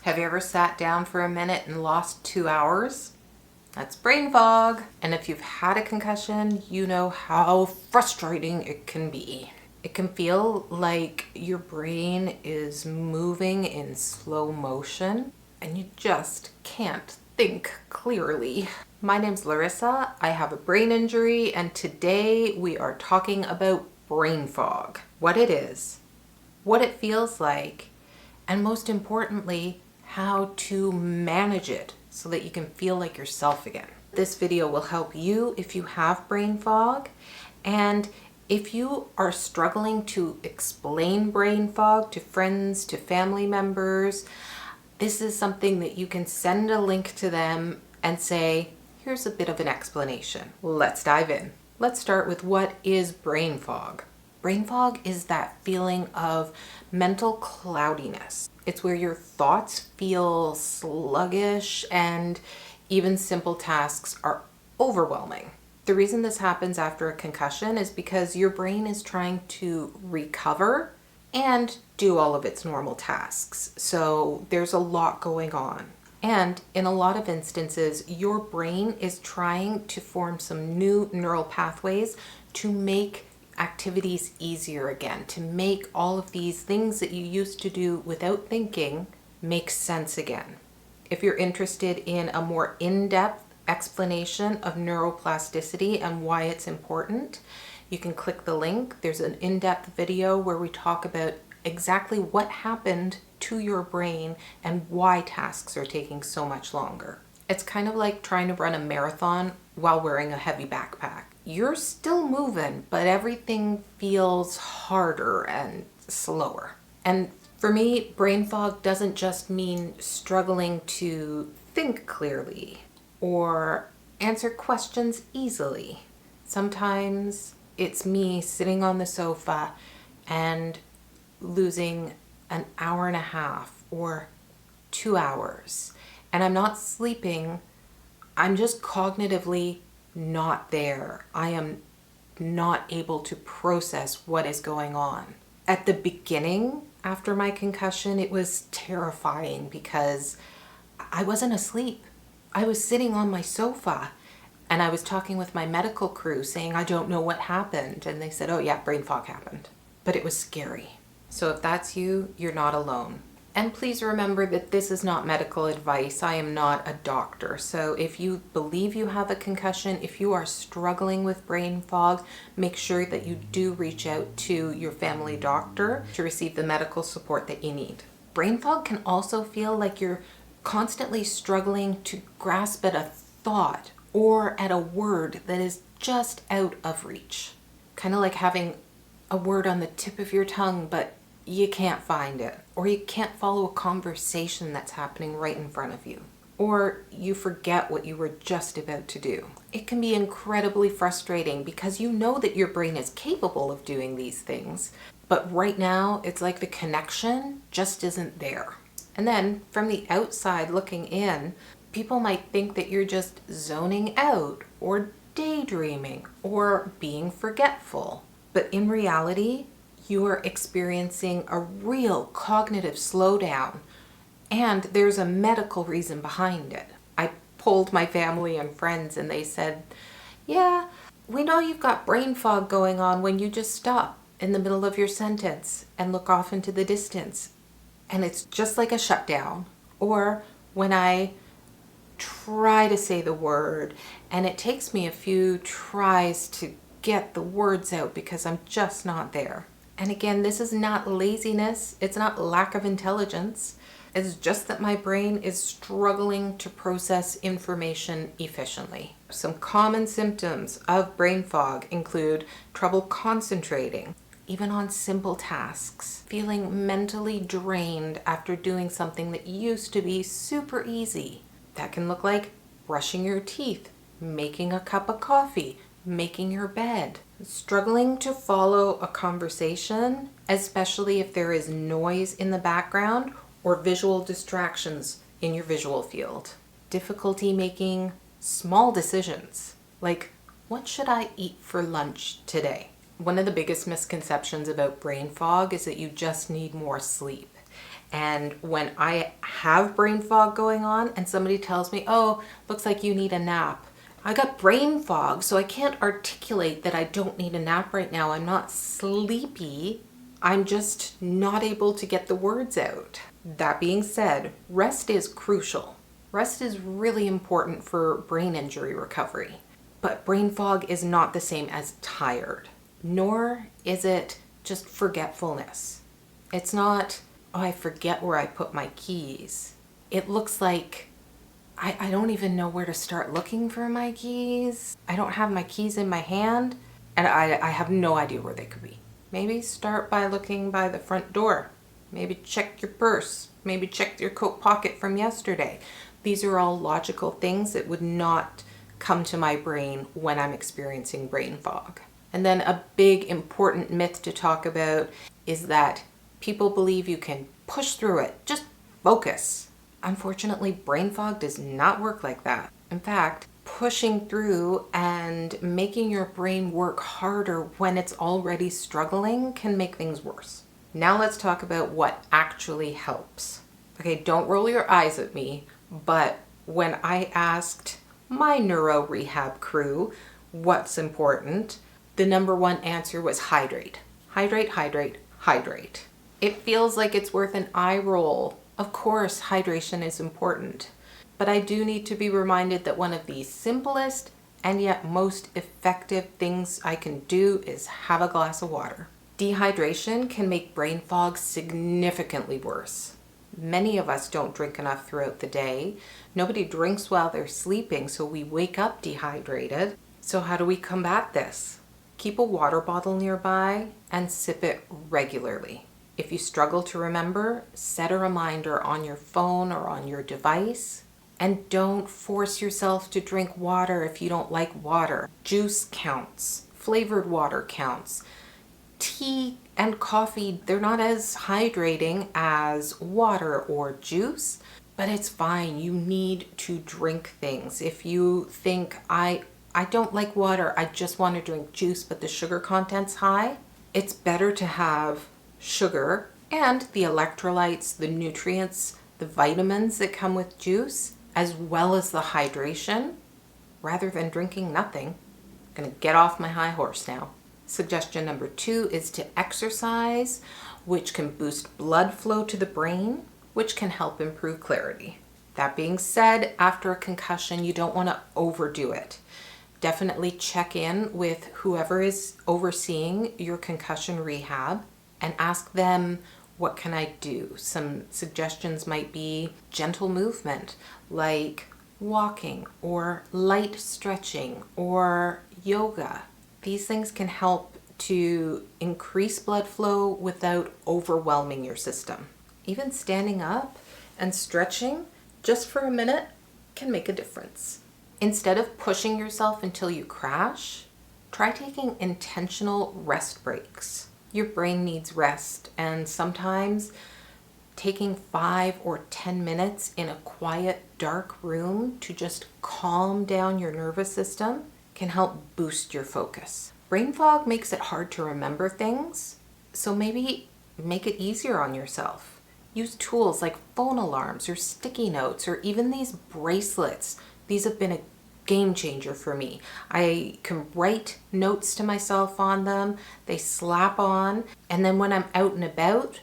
Have you ever sat down for a minute and lost 2 hours? That's brain fog. And if you've had a concussion, you know how frustrating it can be. It can feel like your brain is moving in slow motion and you just can't think clearly. My name's Larissa. I have a brain injury, and today we are talking about brain fog. What it is, what it feels like, and most importantly, how to manage it so that you can feel like yourself again. This video will help you if you have brain fog, and if you are struggling to explain brain fog to friends, to family members, this is something that you can send a link to them and say, here's a bit of an explanation. Let's dive in. Let's start with what is brain fog. Brain fog is that feeling of mental cloudiness. It's where your thoughts feel sluggish and even simple tasks are overwhelming. The reason this happens after a concussion is because your brain is trying to recover and do all of its normal tasks. So there's a lot going on. And in a lot of instances, your brain is trying to form some new neural pathways to make activities easier again, to make all of these things that you used to do without thinking make sense again. If you're interested in a more in-depth explanation of neuroplasticity and why it's important, you can click the link. There's an in-depth video where we talk about exactly what happened to your brain and why tasks are taking so much longer. It's kind of like trying to run a marathon while wearing a heavy backpack. You're still moving, but everything feels harder and slower. And for me, brain fog doesn't just mean struggling to think clearly or answer questions easily. Sometimes it's me sitting on the sofa and losing an hour and a half or 2 hours. And I'm not sleeping, I'm just cognitively not there. I am not able to process what is going on. At the beginning, after my concussion, it was terrifying because I wasn't asleep. I was sitting on my sofa and I was talking with my medical crew saying, I don't know what happened. And they said, oh yeah, brain fog happened. But it was scary. So if that's you, you're not alone. And please remember that this is not medical advice. I am not a doctor. So if you believe you have a concussion, if you are struggling with brain fog, make sure that you do reach out to your family doctor to receive the medical support that you need. Brain fog can also feel like you're constantly struggling to grasp at a thought or at a word that is just out of reach. Kind of like having a word on the tip of your tongue, but you can't find it, or you can't follow a conversation that's happening right in front of you, or you forget what you were just about to do. It can be incredibly frustrating because you know that your brain is capable of doing these things, but right now it's like the connection just isn't there. And then from the outside looking in, people might think that you're just zoning out or daydreaming or being forgetful. But in reality, you are experiencing a real cognitive slowdown, and there's a medical reason behind it. I polled my family and friends and they said, yeah, we know you've got brain fog going on when you just stop in the middle of your sentence and look off into the distance. And it's just like a shutdown. Or when I try to say the word and it takes me a few tries to get the words out because I'm just not there. And again, this is not laziness. It's not lack of intelligence. It's just that my brain is struggling to process information efficiently. Some common symptoms of brain fog include trouble concentrating, even on simple tasks, feeling mentally drained after doing something that used to be super easy. That can look like brushing your teeth, making a cup of coffee, making your bed, struggling to follow a conversation, especially if there is noise in the background or visual distractions in your visual field. Difficulty making small decisions, like what should I eat for lunch today? One of the biggest misconceptions about brain fog is that you just need more sleep. And when I have brain fog going on and somebody tells me, oh, looks like you need a nap, I got brain fog, so I can't articulate that I don't need a nap right now. I'm not sleepy. I'm just not able to get the words out. That being said, rest is crucial. Rest is really important for brain injury recovery. But brain fog is not the same as tired, nor is it just forgetfulness. It's not, oh, I forget where I put my keys. It looks like I don't even know where to start looking for my keys. I don't have my keys in my hand, and I have no idea where they could be. Maybe start by looking by the front door. Maybe check your purse. Maybe check your coat pocket from yesterday. These are all logical things that would not come to my brain when I'm experiencing brain fog. And then a big important myth to talk about is that people believe you can push through it. Just focus. Unfortunately, brain fog does not work like that. In fact, pushing through and making your brain work harder when it's already struggling can make things worse. Now let's talk about what actually helps. Okay, don't roll your eyes at me, but when I asked my neuro rehab crew what's important, the number one answer was hydrate. Hydrate, hydrate, hydrate. It feels like it's worth an eye roll. Of course, hydration is important, but I do need to be reminded that one of the simplest and yet most effective things I can do is have a glass of water. Dehydration can make brain fog significantly worse. Many of us don't drink enough throughout the day. Nobody drinks while they're sleeping, so we wake up dehydrated. So how do we combat this? Keep a water bottle nearby and sip it regularly. If you struggle to remember, set a reminder on your phone or on your device. And don't force yourself to drink water if you don't like water. Juice counts. Flavored water counts. Tea and coffee, they're not as hydrating as water or juice, but it's fine. You need to drink things. If you think, I don't like water, I just want to drink juice, but the sugar content's high, it's better to have sugar and the electrolytes, the nutrients, the vitamins that come with juice, as well as the hydration, rather than drinking nothing. I'm gonna get off my high horse now. Suggestion number 2 is to exercise, which can boost blood flow to the brain, which can help improve clarity. That being said, after a concussion, you don't want to overdo it. Definitely check in with whoever is overseeing your concussion rehab and ask them, what can I do? Some suggestions might be gentle movement, like walking or light stretching or yoga. These things can help to increase blood flow without overwhelming your system. Even standing up and stretching just for a minute can make a difference. Instead of pushing yourself until you crash, try taking intentional rest breaks. Your brain needs rest, and sometimes taking 5 or 10 minutes in a quiet, dark room to just calm down your nervous system can help boost your focus. Brain fog makes it hard to remember things, so maybe make it easier on yourself. Use tools like phone alarms or sticky notes or even these bracelets. These have been a game changer for me. I can write notes to myself on them, they slap on, and then when I'm out and about,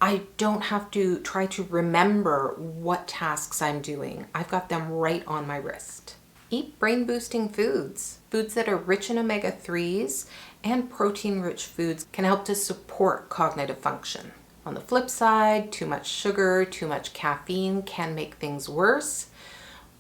I don't have to try to remember what tasks I'm doing. I've got them right on my wrist. Eat brain boosting foods. Foods that are rich in omega-3s and protein-rich foods can help to support cognitive function. On the flip side, too much sugar, too much caffeine can make things worse,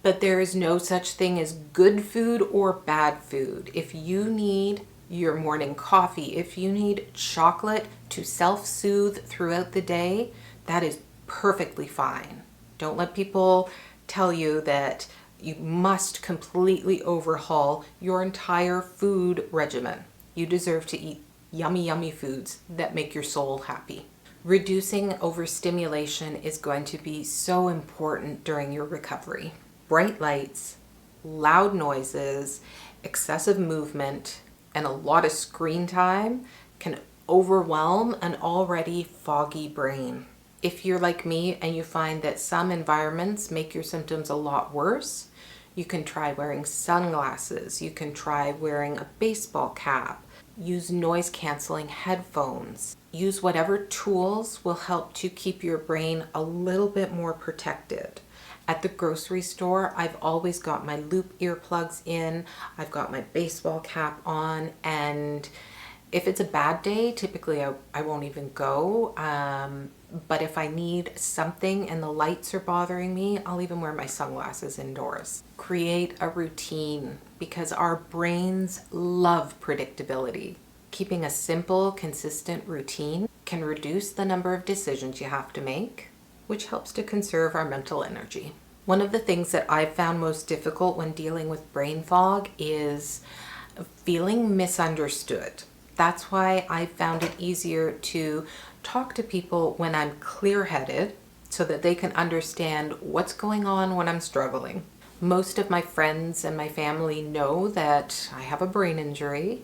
but there is no such thing as good food or bad food. If you need your morning coffee, if you need chocolate to self-soothe throughout the day, that is perfectly fine. Don't let people tell you that you must completely overhaul your entire food regimen. You deserve to eat yummy, yummy foods that make your soul happy. Reducing overstimulation is going to be so important during your recovery. Bright lights, loud noises, excessive movement, and a lot of screen time can overwhelm an already foggy brain. If you're like me and you find that some environments make your symptoms a lot worse, you can try wearing sunglasses. You can try wearing a baseball cap. Use noise canceling headphones. Use whatever tools will help to keep your brain a little bit more protected. At the grocery store, I've always got my loop earplugs in. I've got my baseball cap on, and if it's a bad day, typically I won't even go. But if I need something and the lights are bothering me, I'll even wear my sunglasses indoors. Create a routine because our brains love predictability. Keeping a simple, consistent routine can reduce the number of decisions you have to make, which helps to conserve our mental energy. One of the things that I've found most difficult when dealing with brain fog is feeling misunderstood. That's why I found it easier to talk to people when I'm clear-headed so that they can understand what's going on when I'm struggling. Most of my friends and my family know that I have a brain injury,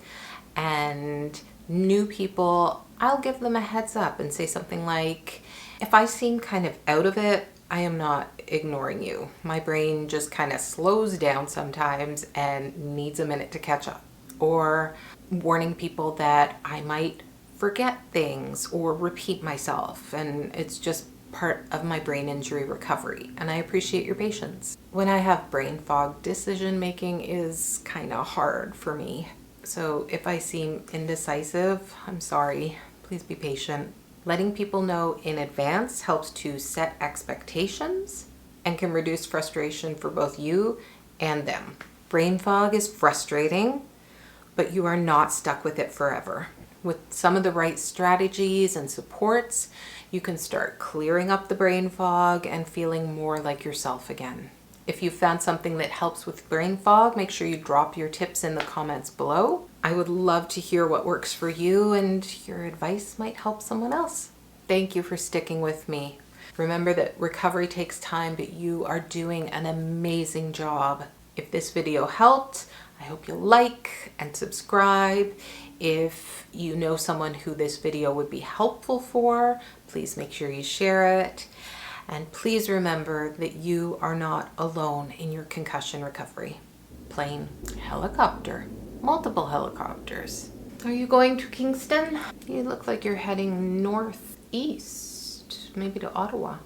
and new people, I'll give them a heads up and say something like, if I seem kind of out of it, I am not ignoring you. My brain just kind of slows down sometimes and needs a minute to catch up. Or warning people that I might forget things or repeat myself, and it's just part of my brain injury recovery, and I appreciate your patience. When I have brain fog, decision making is kind of hard for me. So if I seem indecisive, I'm sorry. Please be patient. Letting people know in advance helps to set expectations and can reduce frustration for both you and them. Brain fog is frustrating, but you are not stuck with it forever. With some of the right strategies and supports, you can start clearing up the brain fog and feeling more like yourself again. If you found something that helps with brain fog, make sure you drop your tips in the comments below. I would love to hear what works for you, and your advice might help someone else. Thank you for sticking with me. Remember that recovery takes time, but you are doing an amazing job. If this video helped, I hope you'll like and subscribe. If you know someone who this video would be helpful for, please make sure you share it. And please remember that you are not alone in your concussion recovery. Plane, helicopter, multiple helicopters. Are you going to Kingston? You look like you're heading northeast, maybe to Ottawa.